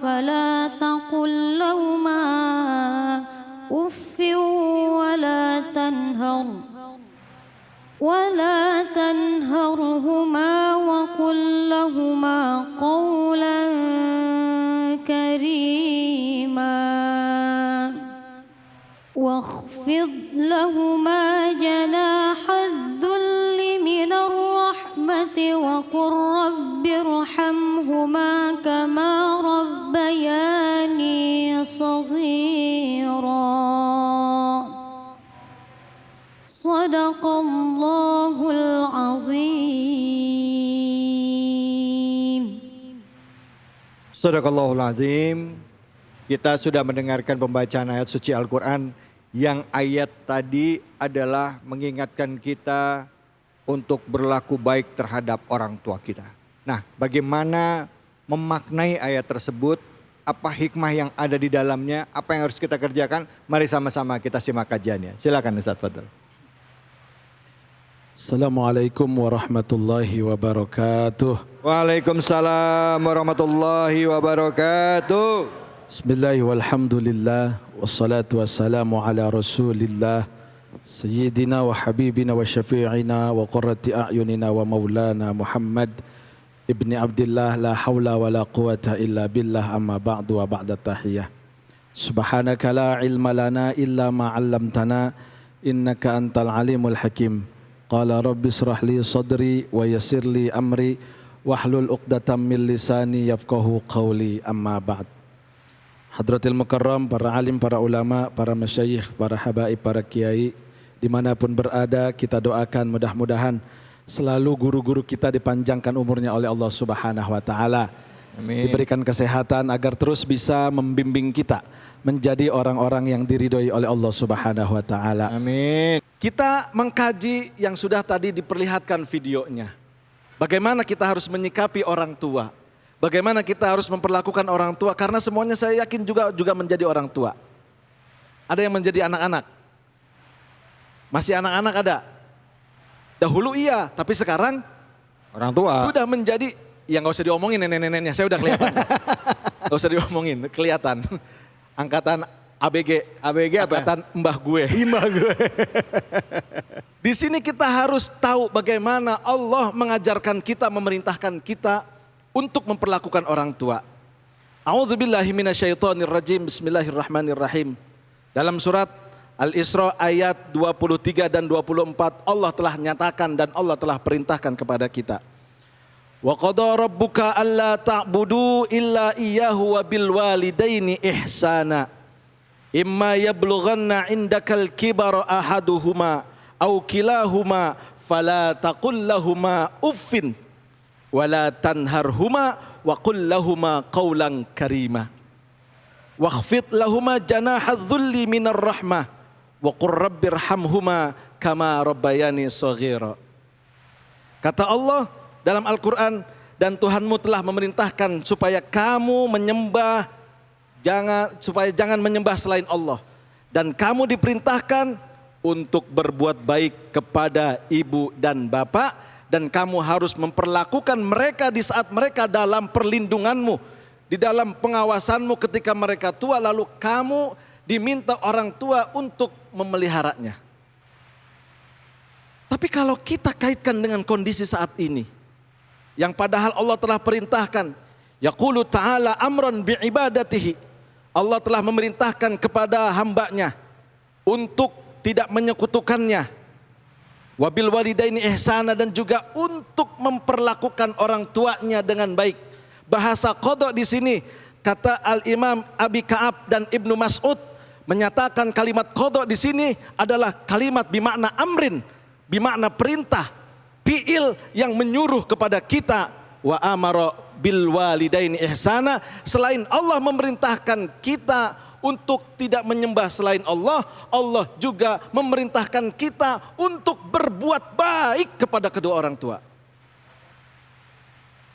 فلا تقل لهما أف ولا تنهرهما وقل لهما قولا كريما واخفض لهما جناح الذل من الرحمة وقل رب ارحمهما كما ربياني صغيرا صدق الله العظيم. Sadaqallahul Azim. Kita sudah mendengarkan pembacaan ayat suci Al-Quran yang ayat tadi adalah mengingatkan kita untuk berlaku baik terhadap orang tua kita. Nah, bagaimana memaknai ayat tersebut? Apa hikmah yang ada di dalamnya? Apa yang harus kita kerjakan? Mari sama-sama kita simak kajiannya. Silakan Ustaz Fadl. Assalamualaikum warahmatullahi wabarakatuh. Waalaikumsalam warahmatullahi wabarakatuh. Bismillah walhamdulillah wassalatu wassalamu ala rasulillah sayyidina wa habibina wa syafi'ina wa qurrati a'yunina wa maulana Muhammad ibni Abdillah la hawla wa la quwata illa billah amma ba'du wa ba'da tahiyah. Subhanaka la ilma lana illa ma 'allamtana innaka antal alimul hakim. Qala rabbi israh li sadri wa yassir li amri wahlul 'uqdatam min lisani yafqahu qawli amma ba'd. Hadratil Mukarram, para alim, para ulama, para masyayikh, para habaib, para kiai, dimanapun berada kita doakan mudah-mudahan selalu guru-guru kita dipanjangkan umurnya oleh Allah Subhanahu wa Ta'ala. Amin. Diberikan kesehatan agar terus bisa membimbing kita menjadi orang-orang yang diridhoi oleh Allah Subhanahu wa Ta'ala. Amin. Kita mengkaji yang sudah tadi diperlihatkan videonya. Bagaimana kita harus menyikapi orang tua. Bagaimana kita harus memperlakukan orang tua. Karena semuanya saya yakin juga menjadi orang tua. Ada yang menjadi anak-anak. Masih anak-anak ada. Dahulu iya, tapi sekarang Orang tua. sudah menjadi, ya gak usah diomongin nenek-neneknya, saya udah kelihatan. Gak usah diomongin, kelihatan. Angkatan ABG apa? Angkatan mbah gue. Mbah gue. Di sini kita harus tahu bagaimana Allah mengajarkan kita, memerintahkan kita untuk memperlakukan orang tua. A'udzubillahi minasyaitonirrajim. Bismillahirrahmanirrahim. Dalam surat Al-Isra ayat 23 dan 24 Allah telah nyatakan dan Allah telah perintahkan kepada kita. Wa qada rabbuka alla ta'budu illa iyyahu wa bil walidaini ihsana. Imma yablughanna indakal kibara ahaduhuma aw kilahuma fala taqul lahumā uffin wala tanharhuma wa qul lahumā qawlan karīma. Wakhfid lahumā janāhadz dhulli minar rahmah wa qur rabbirhamhumā kamā rabbayani shaghīra. Kata Allah dalam Al-Quran, dan Tuhanmu telah memerintahkan supaya kamu menyembah, supaya jangan menyembah selain Allah. Dan kamu diperintahkan untuk berbuat baik kepada ibu dan bapak, dan kamu harus memperlakukan mereka di saat mereka dalam perlindunganmu, di dalam pengawasanmu ketika mereka tua, lalu kamu diminta orang tua untuk memeliharanya. Tapi kalau kita kaitkan dengan kondisi saat ini, yang padahal Allah telah perintahkan, yaqulu ta'ala amran bi'ibadatihi, Allah telah memerintahkan kepada hambanya untuk tidak menyekutukannya, wabil walidaini ihsana, dan juga untuk memperlakukan orang tuanya dengan baik. Bahasa qada di sini, kata Al-Imam Abi Ka'ab dan Ibnu Mas'ud menyatakan kalimat qada di sini adalah kalimat bimakna amrin, bimakna perintah, fi'il yang menyuruh kepada kita. Wa amara bil walidaini ihsana, selain Allah memerintahkan kita untuk tidak menyembah selain Allah, Allah juga memerintahkan kita untuk berbuat baik kepada kedua orang tua.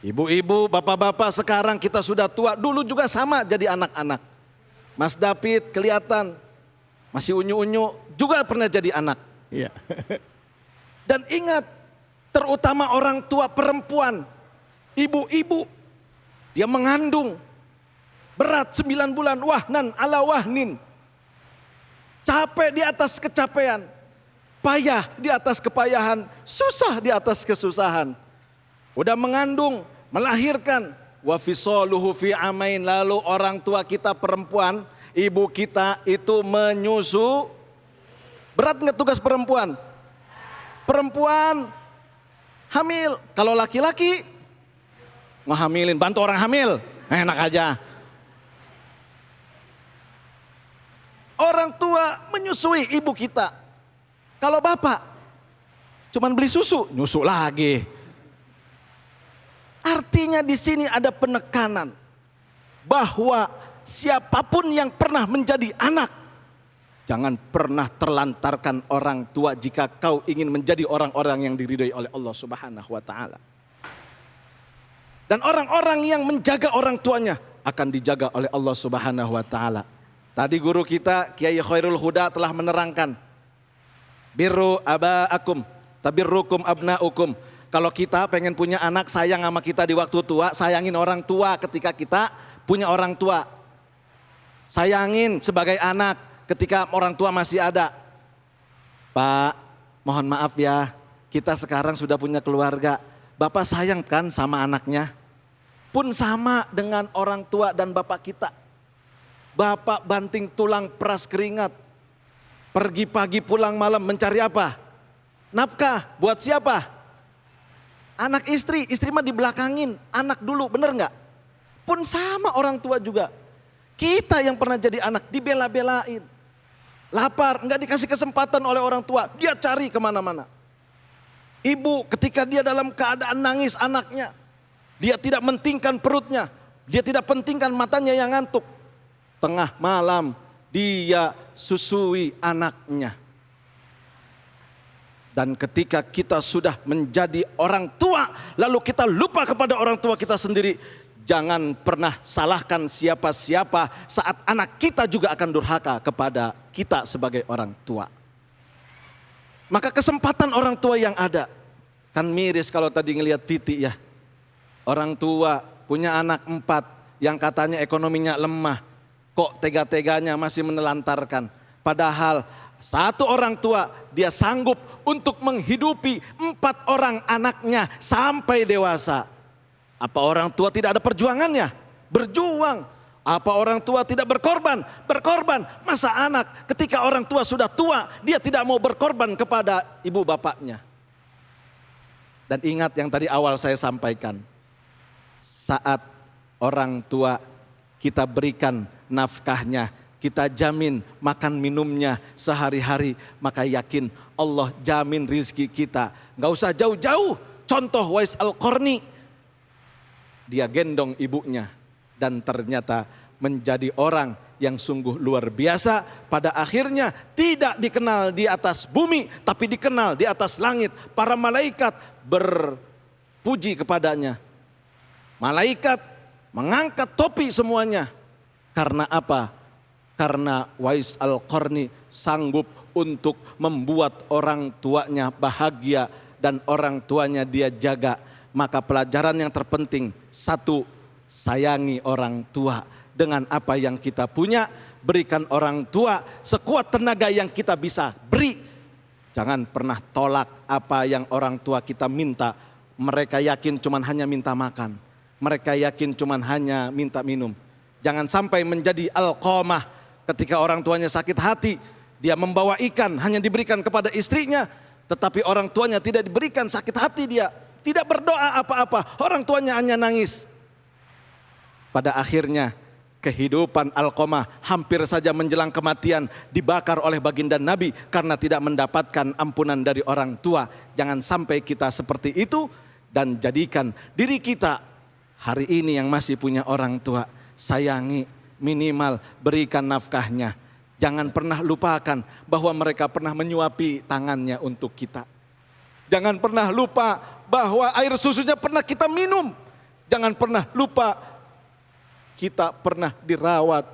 Ibu-ibu, bapak-bapak, sekarang kita sudah tua, dulu juga sama jadi anak-anak. Mas David kelihatan masih unyu-unyu, juga pernah jadi anak. Iya. Dan ingat, terutama orang tua perempuan, ibu-ibu, dia mengandung, berat 9 bulan, wahnan ala wahnin. Capek di atas kecapean, payah di atas kepayahan, susah di atas kesusahan. Udah mengandung, melahirkan, wa fisaluhu fi amain, lalu orang tua kita perempuan, ibu kita itu menyusu. Berat nggak tugas perempuan? Perempuan hamil, kalau laki-laki ngehamilin, bantu orang hamil, enak aja. Orang tua menyusui ibu kita. Kalau bapak cuman beli susu, nyusu lagi. Artinya di sini ada penekanan bahwa siapapun yang pernah menjadi anak, jangan pernah terlantarkan orang tua jika kau ingin menjadi orang-orang yang diridhoi oleh Allah Subhanahu wa taala. Dan orang-orang yang menjaga orang tuanya akan dijaga oleh Allah Subhanahu wa taala. Tadi guru kita Kiai Khairul Huda telah menerangkan, birru abaakum tabirrukum abnaukum. Kalau kita pengen punya anak sayang sama kita di waktu tua, sayangin orang tua ketika kita punya orang tua. Sayangin sebagai anak ketika orang tua masih ada. Pak, mohon maaf ya, kita sekarang sudah punya keluarga. Bapak sayang kan sama anaknya? Pun sama dengan orang tua dan bapak kita. Bapak banting tulang peras keringat. Pergi pagi pulang malam mencari apa? Nafkah, buat siapa? Anak istri mah dibelakangin, anak dulu, bener nggak? Pun sama orang tua juga. Kita yang pernah jadi anak dibela-belain. Lapar, nggak dikasih kesempatan oleh orang tua, dia cari kemana-mana. Ibu ketika dia dalam keadaan nangis anaknya, dia tidak mentingkan perutnya, dia tidak pentingkan matanya yang ngantuk. Tengah malam dia susui anaknya. Dan ketika kita sudah menjadi orang tua, lalu kita lupa kepada orang tua kita sendiri, jangan pernah salahkan siapa-siapa saat anak kita juga akan durhaka kepada kita sebagai orang tua. Maka kesempatan orang tua yang ada, kan miris kalau tadi ngelihat Piti ya. Orang tua punya anak 4 yang katanya ekonominya lemah, kok tega-teganya masih menelantarkan. Padahal satu orang tua dia sanggup untuk menghidupi 4 orang anaknya sampai dewasa. Apa orang tua tidak ada perjuangannya? Berjuang. Apa orang tua tidak berkorban? Berkorban. Masa anak ketika orang tua sudah tua dia tidak mau berkorban kepada ibu bapaknya? Dan ingat yang tadi awal saya sampaikan. Saat orang tua kita berikan nafkahnya, kita jamin makan minumnya sehari-hari, maka yakin Allah jamin rizki kita. Gak usah jauh-jauh, contoh Wais Al-Qarni. Dia gendong ibunya dan ternyata menjadi orang yang sungguh luar biasa. Pada akhirnya tidak dikenal di atas bumi, tapi dikenal di atas langit. Para malaikat berpuji kepadanya. Malaikat mengangkat topi semuanya. Karena apa? Karena Wais Al-Qarni sanggup untuk membuat orang tuanya bahagia dan orang tuanya dia jaga. Maka pelajaran yang terpenting, 1, sayangi orang tua dengan apa yang kita punya. Berikan orang tua sekuat tenaga yang kita bisa beri. Jangan pernah tolak apa yang orang tua kita minta. Mereka yakin cuman hanya minta makan. Mereka yakin cuman hanya minta minum. Jangan sampai menjadi alqamah. Ketika orang tuanya sakit hati, dia membawa ikan hanya diberikan kepada istrinya, tetapi orang tuanya tidak diberikan, sakit hati dia, tidak berdoa apa-apa, orang tuanya hanya nangis. Pada akhirnya kehidupan Alqamah hampir saja menjelang kematian, dibakar oleh baginda Nabi karena tidak mendapatkan ampunan dari orang tua. Jangan sampai kita seperti itu dan jadikan diri kita hari ini yang masih punya orang tua, sayangi, minimal berikan nafkahnya. Jangan pernah lupakan bahwa mereka pernah menyuapi tangannya untuk kita. Jangan pernah lupa bahwa air susunya pernah kita minum. Jangan pernah lupa kita pernah dirawat,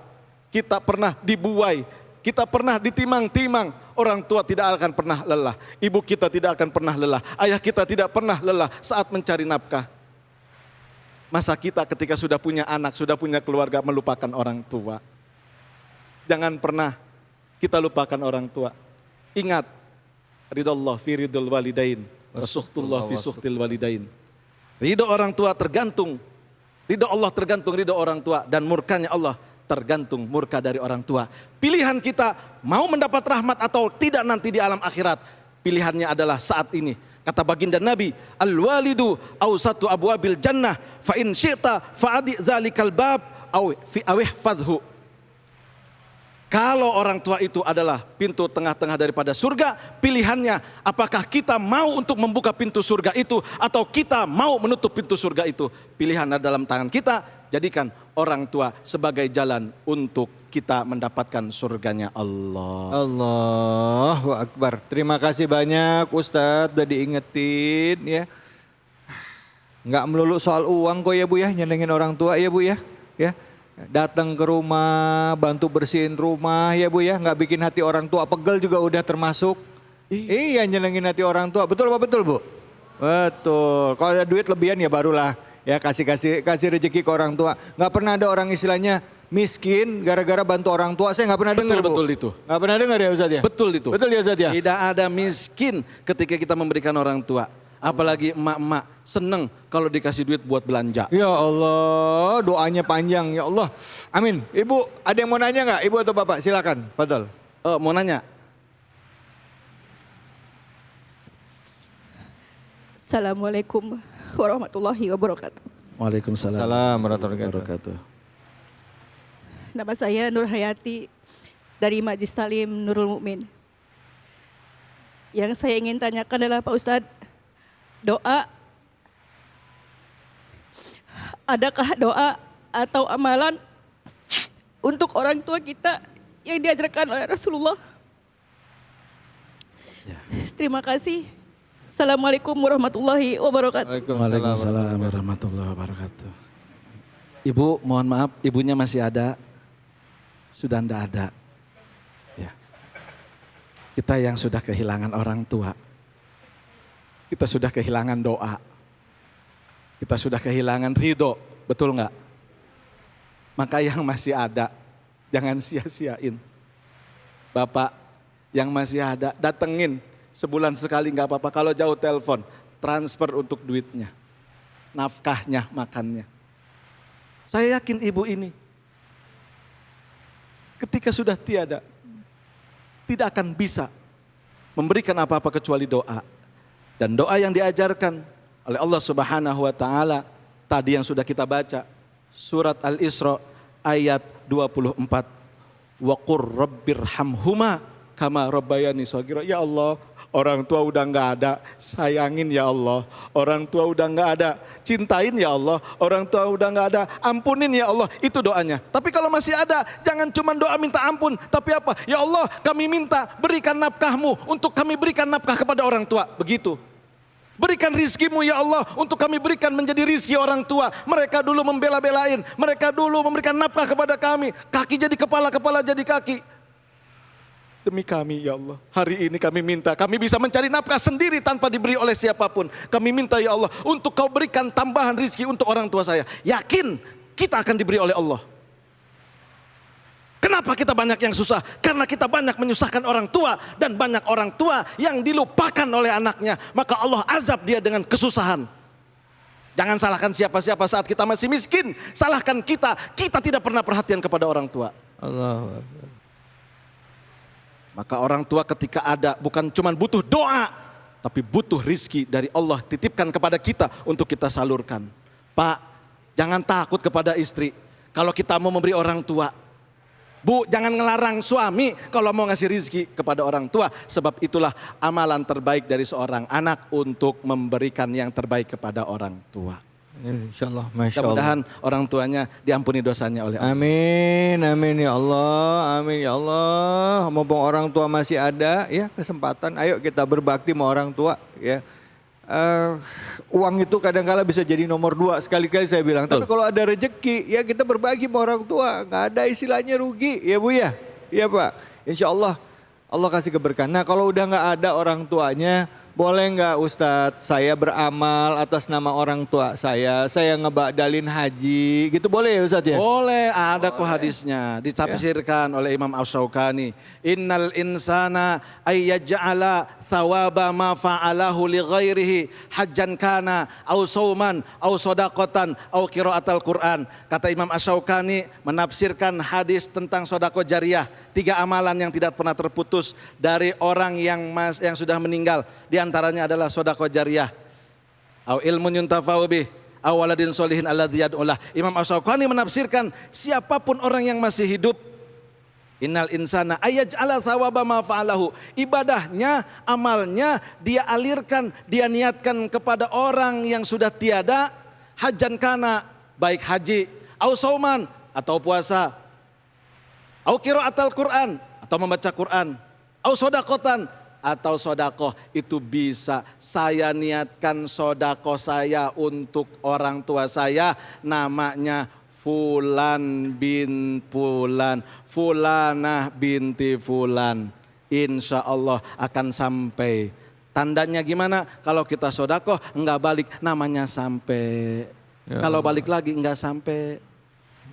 kita pernah dibuai, kita pernah ditimang-timang. Orang tua tidak akan pernah lelah, ibu kita tidak akan pernah lelah, ayah kita tidak pernah lelah saat mencari nafkah. masa kita ketika sudah punya anak, sudah punya keluarga melupakan orang tua. Jangan pernah kita lupakan orang tua. Ingat, ridallah fi ridul walidain, wa suhtullah fi suhtil walidain. Ridho orang tua tergantung, ridho Allah tergantung ridho orang tua, dan murkanya Allah tergantung murka dari orang tua. Pilihan kita mau mendapat rahmat atau tidak nanti di alam akhirat, pilihannya adalah saat ini. Kata baginda Nabi, al-walidu awsatu abwabil jannah, fa in syi'ta fa'adi dzalikal bab awih fadhu. Kalau orang tua itu adalah pintu tengah-tengah daripada surga, pilihannya apakah kita mau untuk membuka pintu surga itu atau kita mau menutup pintu surga itu. Pilihan ada dalam tangan kita, jadikan orang tua sebagai jalan untuk kita mendapatkan surganya Allah. Allahu Akbar. Terima kasih banyak Ustadz udah diingetin ya. Nggak melulu soal uang kok ya Bu ya, nyenengin orang tua ya Bu ya. Ya. Datang ke rumah, bantu bersihin rumah ya Bu ya, nggak bikin hati orang tua pegel juga udah termasuk. Iya, nyenengin hati orang tua, betul apa betul Bu? Betul. Kalau ada duit lebihan ya barulah ya kasih rezeki ke orang tua. Nggak pernah ada orang istilahnya miskin gara-gara bantu orang tua. Saya nggak pernah dengar Bu. Betul itu. Nggak pernah dengar ya Ustadz ya? Betul itu. Betul ya Ustadz ya? Tidak ada miskin ketika kita memberikan orang tua. Apalagi emak-emak seneng kalau dikasih duit buat belanja. Ya Allah, doanya panjang ya Allah. Amin. Ibu, ada yang mau nanya nggak? Ibu atau Bapak? Silakan, Fadol. Mau nanya? Assalamualaikum warahmatullahi wabarakatuh. Waalaikumsalam warahmatullahi wabarakatuh. Nama saya Nur Hayati dari Majlis Talim Nurul Mukmin. Yang saya ingin tanyakan adalah Pak Ustadz, doa, adakah doa atau amalan untuk orang tua kita yang diajarkan oleh Rasulullah? Ya. Terima kasih. Assalamualaikum warahmatullahi wabarakatuh. Waalaikumsalam warahmatullahi wabarakatuh. Ibu, mohon maaf, ibunya masih ada? Sudah tidak ada. Ya. Kita yang sudah kehilangan orang tua, kita sudah kehilangan doa, kita sudah kehilangan ridho, betul nggak? Maka yang masih ada, jangan sia-siain. Bapak yang masih ada, datengin sebulan sekali nggak apa-apa. Kalau jauh telepon, transfer untuk duitnya, nafkahnya, makannya. Saya yakin ibu ini, ketika sudah tiada, tidak akan bisa memberikan apa-apa kecuali doa. Dan doa yang diajarkan oleh Allah Subhanahu wa taala tadi yang sudah kita baca, surat Al-Isra ayat 24. Wa qur rabbirhamhuma kama rabbayani shaghira. Ya Allah, orang tua udah nggak ada, sayangin ya Allah. Orang tua udah nggak ada, cintain ya Allah. Orang tua udah nggak ada, ampunin ya Allah. Itu doanya. Tapi kalau masih ada, jangan cuma doa minta ampun, tapi apa? Ya Allah, kami minta berikan nafkahmu untuk kami berikan nafkah kepada orang tua. Begitu. Berikan rizkimu ya Allah untuk kami berikan menjadi rizki orang tua. Mereka dulu membela-belain, mereka dulu memberikan nafkah kepada kami. Kaki jadi kepala, kepala jadi kaki. Demi kami ya Allah, hari ini kami minta, kami bisa mencari nafkah sendiri tanpa diberi oleh siapapun. Kami minta ya Allah untuk kau berikan tambahan rizki untuk orang tua saya. Yakin kita akan diberi oleh Allah. Kenapa kita banyak yang susah? Karena kita banyak menyusahkan orang tua dan banyak orang tua yang dilupakan oleh anaknya. Maka Allah azab dia dengan kesusahan. Jangan salahkan siapa-siapa saat kita masih miskin. Salahkan kita, kita tidak pernah perhatian kepada orang tua. Allah. Maka orang tua ketika ada bukan cuma butuh doa, tapi butuh rizki dari Allah titipkan kepada kita untuk kita salurkan. Pak, jangan takut kepada istri kalau kita mau memberi orang tua. Bu, jangan ngelarang suami kalau mau ngasih rizki kepada orang tua. Sebab itulah amalan terbaik dari seorang anak untuk memberikan yang terbaik kepada orang tua. Insyaallah, Masya Allah. Mudah-mudahan orang tuanya diampuni dosanya oleh Allah. Amin, amin ya Allah, amin ya Allah. Mumpung orang tua masih ada ya kesempatan, ayo kita berbakti sama orang tua ya. Uang itu kadang-kala bisa jadi nomor 2 sekali-kali saya bilang. Tapi kalau ada rezeki ya kita berbagi sama orang tua. Nggak ada istilahnya rugi ya Bu ya. Iya Pak. Insya Allah Allah kasih keberkahan. Nah kalau udah nggak ada orang tuanya boleh nggak Ustadz saya beramal atas nama orang tua saya ngebadalin haji gitu boleh ya Ustadz ya? Boleh, ada kok hadisnya. Ditafsirkan oleh Imam Asy-Syaukani. Innal insana ayyaj'ala thawaba ma fa'alahu li ghairihi hajjan kana au sauman au shadaqatan au qiraatal Quran. Kata Imam Asy-Syaukani menafsirkan hadis tentang sedekah jariyah, 3 amalan yang tidak pernah terputus dari orang yang sudah meninggal. Di antaranya adalah sedekah jariyah. Au ilmun yuntafa'u bih, au waladin sholihin alladzi yad'ulah. Imam Asy-Syaukani menafsirkan siapapun orang yang masih hidup, innal insana ayyaj'ala thawaba ma fa'alahu. Ibadahnya, amalnya dia alirkan, dia niatkan kepada orang yang sudah tiada, hajjan kana, baik haji, au sauman atau puasa, au qiraatal Quran atau membaca Quran, au shadaqatan atau sodakoh. Itu bisa saya niatkan sodakoh saya untuk orang tua saya, namanya Fulan bin Fulan, Fulanah binti Fulan. Insya Allah akan sampai. Tandanya gimana? Kalau kita sodakoh enggak balik, namanya sampai. Ya Kalau Allah. balik lagi enggak sampai.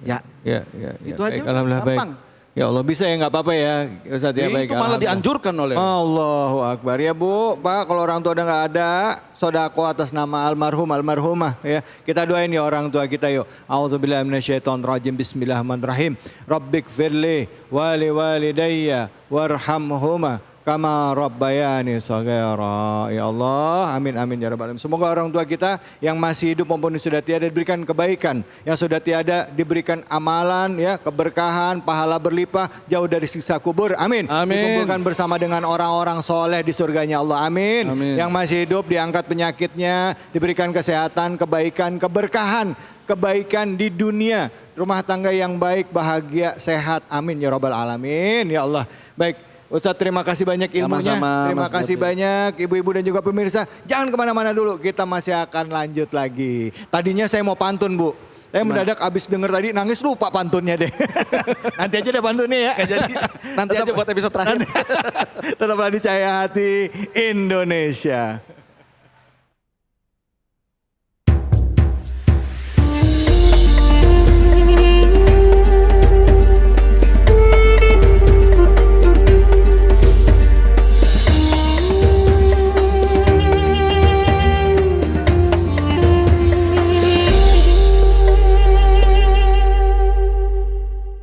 Ya, Ya. itu aja. Alhamdulillah Gampang. baik. Ya Allah bisa ya nggak apa-apa ya Ustadz ya baik. Itu malah Alhamdulillah. dianjurkan oleh. Allahu Akbar ya Bu, Pak kalau orang tua udah nggak ada, sodako atas nama almarhum almarhumah ya. Kita doain ya orang tua kita yuk. A'udzubillahi minasyaitonirrajim. Bismillahirrahmanirrahim. Rabbikfirli wali walidayya warhamhuma kama rabbayani shaghira. Ya Allah, amin amin ya rabbal alamin. Semoga orang tua kita yang masih hidup maupun yang sudah tiada diberikan kebaikan, yang sudah tiada diberikan amalan ya, keberkahan, pahala berlimpah, jauh dari siksa kubur. Amin. Amin. Dikumpulkan bersama dengan orang-orang soleh di surganya Allah. Amin. Amin. Yang masih hidup diangkat penyakitnya, diberikan kesehatan, kebaikan, keberkahan, kebaikan di dunia, rumah tangga yang baik, bahagia, sehat. Amin ya rabbal alamin. Ya Allah. Baik. Ustadz terima kasih banyak ilmunya, Sama-sama, terima Mas kasih David. banyak ibu-ibu dan juga pemirsa. Jangan kemana-mana dulu, kita masih akan lanjut lagi. Tadinya saya mau pantun Bu, saya mendadak abis denger tadi nangis lupa pantunnya deh. Nanti aja deh pantunnya ya. Jadi nanti aja buat episode terakhir. Tetaplah di Cahaya Hati Indonesia.